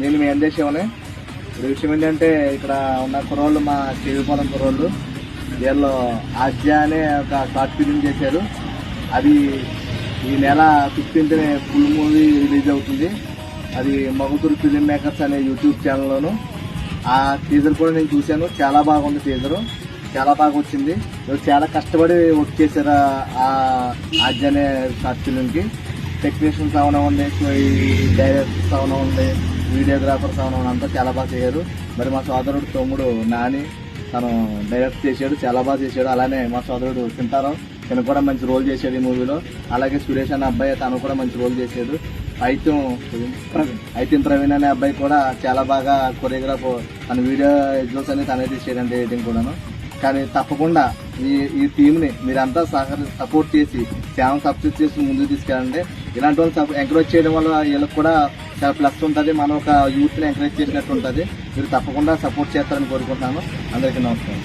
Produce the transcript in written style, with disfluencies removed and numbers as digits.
నేను మీ అందేశమని. ఇప్పుడు విషయం ఏంటంటే ఇక్కడ ఉన్న కుర్రోళ్ళు మా చెవిపోలం కుర్రోళ్ళు, వీళ్ళు ఆద్య అనే ఒక షార్ట్ ఫిలిం చేశారు. అది ఈ నెల 15th ఫుల్ మూవీ రిలీజ్ అవుతుంది. అది మగుతూరు ఫిలిం మేకర్స్ అనే యూట్యూబ్ ఛానల్లోను. ఆ టీజర్ కూడా నేను చూశాను, చాలా బాగుంది. టీజరు చాలా బాగా వచ్చింది. చాలా కష్టపడి వర్క్ చేశారు ఆ ఆద్య అనే షార్ట్ ఫిలింకి. టెక్నీషియన్స్ అవనివ్వండి, డైరెక్టర్స్ అవనివ్వండి, వీడియోగ్రాఫర్స్ అవనివ్వండి, అంతా చాలా బాగా చేశారు. మరి మా సోదరుడు తమ్ముడు నాని తను డైరెక్ట్ చేశాడు, చాలా బాగా చేశాడు. అలానే మా సోదరుడు సింతారావు తను కూడా మంచి రోల్ చేశాడు ఈ మూవీలో. అలాగే సురేష్ అనే అబ్బాయి తను కూడా మంచి రోల్ చేశాడు. ఐతిం ప్రవీణ్ అనే అబ్బాయి కూడా చాలా బాగా కొరియోగ్రాఫ్, తన వీడియో ఎగ్జామ్స్ అనేది తనే తీసేయడండి, ఎడిటింగ్ కూడాను. కానీ తప్పకుండా ఈ టీంని మీరంతా సపోర్ట్ చేసి ఛానల్ సబ్స్క్రైబ్ చేసి ముందుకు తీసుకెళ్ళండి. ఇలాంటి వాళ్ళు ఎంకరేజ్ చేయడం వల్ల వీళ్ళకి కూడా చాలా ప్లస్ ఉంటుంది. మనం ఒక యూత్ని ఎంకరేజ్ చేసినట్టు ఉంటుంది. మీరు తప్పకుండా సపోర్ట్ చేస్తారని కోరుకుంటున్నాను. అందరికీ నమస్కారం.